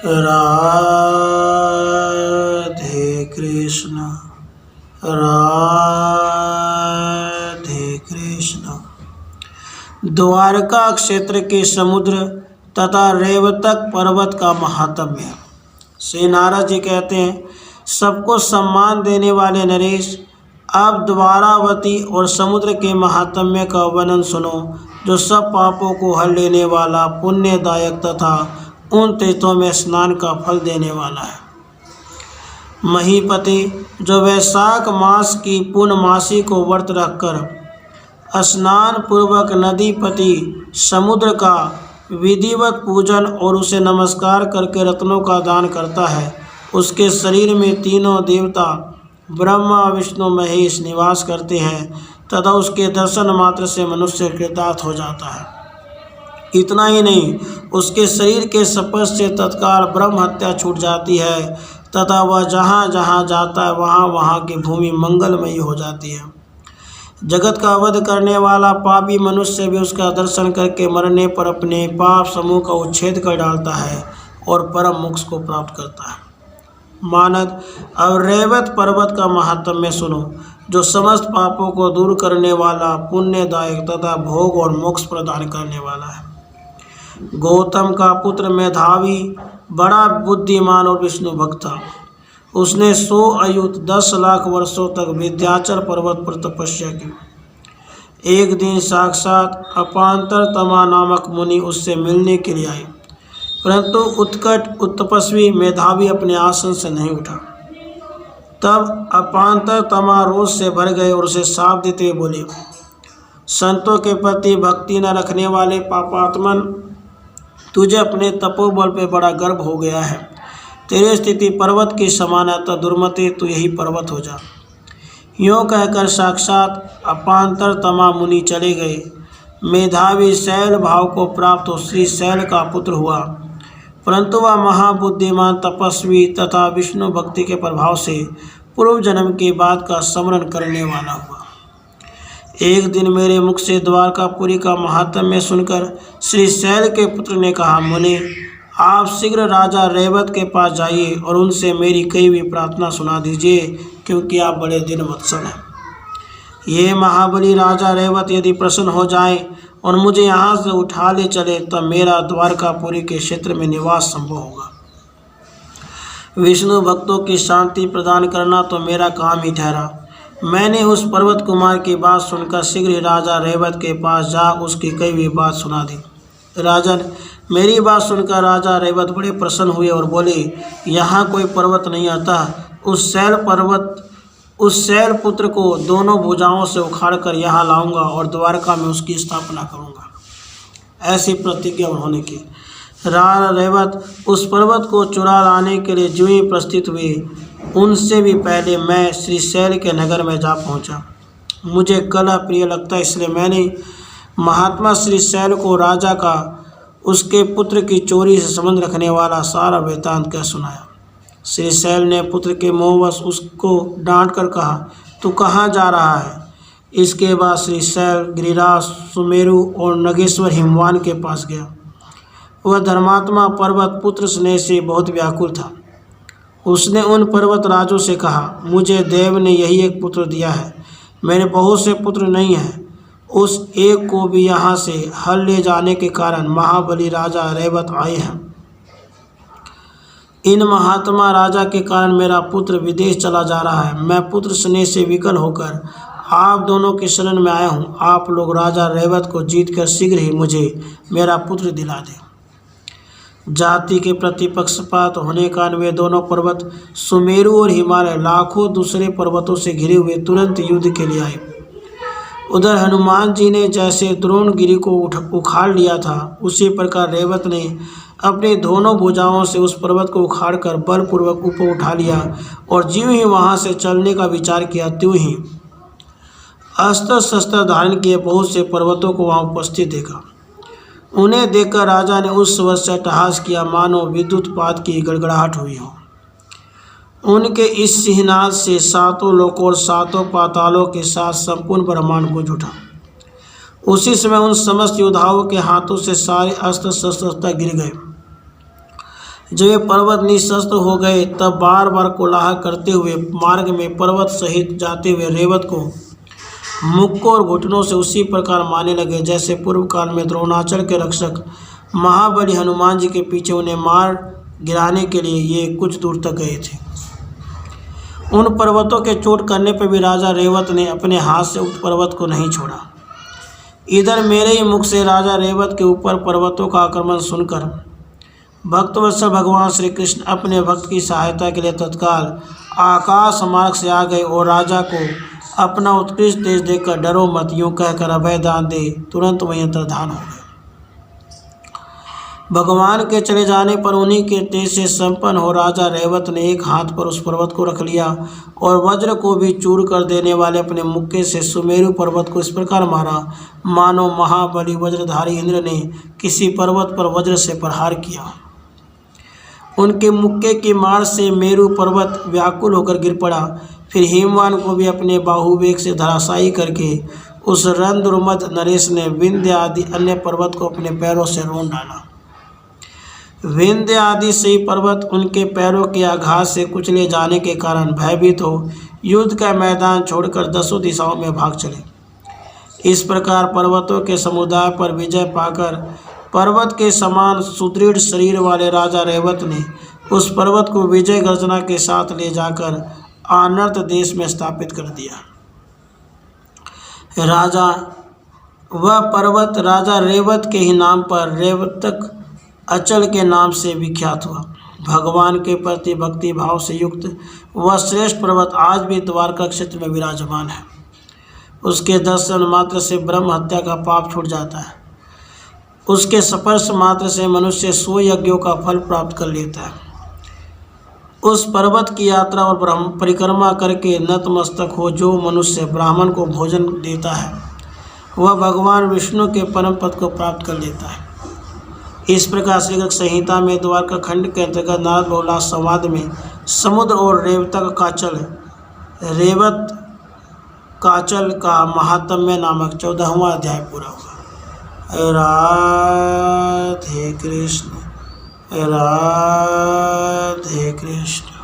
राधे कृष्ण राधे कृष्ण। द्वारका क्षेत्र के समुद्र तथा रेवतक पर्वत का महात्म्य। श्री नारद जी कहते हैं, सबको सम्मान देने वाले नरेश, आप द्वारावती और समुद्र के महात्म्य का वर्णन सुनो, जो सब पापों को हर लेने वाला, पुण्यदायक तथा उन तीर्थों में स्नान का फल देने वाला है। महीपति, जो वैशाख मास की पूर्णमासी को व्रत रखकर स्नान पूर्वक नदीपति समुद्र का विधिवत पूजन और उसे नमस्कार करके रत्नों का दान करता है, उसके शरीर में तीनों देवता ब्रह्मा विष्णु महेश निवास करते हैं तथा उसके दर्शन मात्र से मनुष्य कृतार्थ हो जाता है। इतना ही नहीं, उसके शरीर के स्पर्श से तत्काल ब्रह्म हत्या छूट जाती है तथा वह जहाँ जहाँ जाता है वहाँ वहाँ की भूमि मंगलमयी हो जाती है। जगत का वध करने वाला पापी मनुष्य भी उसका दर्शन करके मरने पर अपने पाप समूह का उच्छेद कर डालता है और परम मोक्ष को प्राप्त करता है। मानद, अब रेवत पर्वत का महात्म्य सुनो, जो समस्त पापों को दूर करने वाला, पुण्यदायक तथा भोग और मोक्ष प्रदान करने वाला है। गौतम का पुत्र मेधावी बड़ा बुद्धिमान और विष्णु भक्त था। उसने 100 अयुत 10 लाख वर्षों तक विंध्याचल पर्वत पर तपस्या की। एक दिन साक्षात अपांतर तमा नामक मुनि उससे मिलने के लिए आए, परंतु उत्कट तपस्वी मेधावी अपने आसन से नहीं उठा। तब अपांतर तमा रोष से भर गए और उसे शाप देते हुए बोले, संतों के प्रति भक्ति न रखने वाले पापात्मन, तुझे अपने तपोबल पे बड़ा गर्व हो गया है। तेरी स्थिति पर्वत की समान है, तो दुर्मते तू यही पर्वत हो जा। यूँ कहकर साक्षात अपांतर तमा मुनि चले गए। मेधावी शैल भाव को प्राप्त हो श्री शैल का पुत्र हुआ, परंतु वह महाबुद्धिमान तपस्वी तथा विष्णु भक्ति के प्रभाव से पूर्व जन्म के बाद का स्मरण करने वाला हुआ। एक दिन मेरे मुख से द्वारकापुरी का महात्म्य सुनकर श्री शैल के पुत्र ने कहा, मुनि, आप शीघ्र राजा रेवत के पास जाइए और उनसे मेरी कई हुई प्रार्थना सुना दीजिए, क्योंकि आप बड़े दिन वत्सल हैं। ये महाबली राजा रेवत यदि प्रसन्न हो जाए और मुझे यहाँ से उठा ले चले, तब मेरा द्वारकापुरी के क्षेत्र में निवास संभव होगा। विष्णु भक्तों की शांति प्रदान करना तो मेरा काम ही ठहरा। मैंने उस पर्वत कुमार की बात सुनकर शीघ्र ही राजा रेवत के पास जा उसकी कई हुई बात सुना दी। राजन, मेरी बात सुनकर राजा रेवत बड़े प्रसन्न हुए और बोले, यहाँ कोई पर्वत नहीं आता। उस शैल पुत्र को दोनों भुजाओं से उखाड़कर यहाँ लाऊंगा और द्वारका में उसकी स्थापना करूँगा। ऐसी प्रतिज्ञा उन्होंने की। राजा रेवत उस पर्वत को चुरा लाने के लिए जो ही प्रस्थित हुए, उनसे भी पहले मैं श्री शैल के नगर में जा पहुँचा। मुझे कलह प्रिय लगता है, इसलिए मैंने महात्मा श्री शैल को राजा का उसके पुत्र की चोरी से संबंध रखने वाला सारा वृत्तांत कह सुनाया। श्री शैल ने पुत्र के मोहवश उसको डांट कर कहा, तू कहाँ जा रहा है? इसके बाद श्री शैल गिरिराज, सुमेरु और नगेश्वर हिमवान के पास गया। वह धर्मात्मा पर्वत पुत्र स्नेह से बहुत व्याकुल था। उसने उन पर्वत राजों से कहा, मुझे देव ने यही एक पुत्र दिया है, मेरे बहुत से पुत्र नहीं हैं। उस एक को भी यहाँ से हल ले जाने के कारण महाबली राजा रेवत आए हैं। इन महात्मा राजा के कारण मेरा पुत्र विदेश चला जा रहा है। मैं पुत्र स्नेह से विकल होकर आप दोनों के शरण में आया हूँ। आप लोग राजा रेवत को जीतकर शीघ्र ही मुझे मेरा पुत्र दिला दें। जाति के प्रति पक्षपात होने के कारण वे दोनों पर्वत सुमेरु और हिमालय लाखों दूसरे पर्वतों से घिरे हुए तुरंत युद्ध के लिए आए। उधर हनुमान जी ने जैसे द्रोणगिरि को उखाड़ लिया था, उसी प्रकार रेवत ने अपनी दोनों भुजाओं से उस पर्वत को उखाड़कर बलपूर्वक ऊपर उठा लिया और ज्यों ही वहां से चलने का विचार किया, त्यों ही अस्त्र शस्त्र धारण किए बहुत से पर्वतों को वहां उपस्थित देखा। उन्हें देखकर राजा ने उस स्वर से अट्टहास किया, मानो विद्युत पात की गड़गड़ाहट हुई हो। उनके इस सिंहनाद से सातों लोकों और सातों पातालों के साथ संपूर्ण ब्रह्मांड गूंज उठा। उसी समय उन समस्त योद्धाओं के हाथों से सारे अस्त्र शस्त्र गिर गए। जब वे पर्वत निशस्त्र हो गए तब बार बार कोलाहल करते हुए मार्ग में पर्वत सहित जाते हुए रेवत को मुक्कों और घुटनों से उसी प्रकार मारने लगे जैसे पूर्व काल में द्रोणाचल के रक्षक महाबली हनुमान जी के पीछे उन्हें मार गिराने के लिए ये कुछ दूर तक गए थे। उन पर्वतों के चोट करने पर भी राजा रेवत ने अपने हाथ से उक्त पर्वत को नहीं छोड़ा। इधर मेरे ही मुख से राजा रेवत के ऊपर पर्वतों का आक्रमण सुनकर भक्तवत्सल भगवान श्री कृष्ण अपने भक्त की सहायता के लिए तत्काल आकाश मार्ग से आ गए और राजा को अपना उत्कृष्ट तेज देखकर डरो मत यूं कहकर अभय दान दे तुरंत वहीं अंतर्धान हो गए। भगवान के चले जाने पर उन्हीं के तेज से संपन्न हो राजा रेवत ने एक हाथ पर उस पर्वत को रख लिया और वज्र को भी चूर कर देने वाले अपने मुक्के से सुमेरु पर्वत को इस प्रकार मारा मानो महाबली वज्रधारी इंद्र ने किसी पर्वत पर वज्र से प्रहार किया। उनके मुक्के की मार से मेरु पर्वत व्याकुल होकर गिर पड़ा। फिर हिमवान को भी अपने बाहुवेग से धराशायी करके उस रंध्रमद नरेश ने विंध्य आदि अन्य पर्वत को अपने पैरों से रोन डाला। विंध्य आदि से ही पर्वत उनके पैरों के आघात से कुचले जाने के कारण भयभीत हो युद्ध का मैदान छोड़कर दसों दिशाओं में भाग चले। इस प्रकार पर्वतों के समुदाय पर विजय पाकर पर्वत के समान सुदृढ़ शरीर वाले राजा रेवत ने उस पर्वत को विजय गर्जना के साथ ले जाकर आनर्त देश में स्थापित कर दिया। वह पर्वत राजा रेवत के ही नाम पर रेवतक अचल के नाम से विख्यात हुआ। भगवान के प्रति भक्ति भाव से युक्त वह श्रेष्ठ पर्वत आज भी द्वारका क्षेत्र में विराजमान है। उसके दर्शन मात्र से ब्रह्म हत्या का पाप छूट जाता है। उसके स्पर्श मात्र से मनुष्य 100 यज्ञों का फल प्राप्त कर लेता है। उस पर्वत की यात्रा और परिक्रमा करके नतमस्तक हो जो मनुष्य ब्राह्मण को भोजन देता है वह भगवान विष्णु के परम पद को प्राप्त कर लेता है। इस प्रकार श्रीगर्ग संहिता में द्वारका खंड के अंतर्गत नारद बहुलाश संवाद में समुद्र और रेवत काचल का महात्म्य नामक 14वां अध्याय पूरा हुआ। राधे कृष्ण राधे कृष्ण।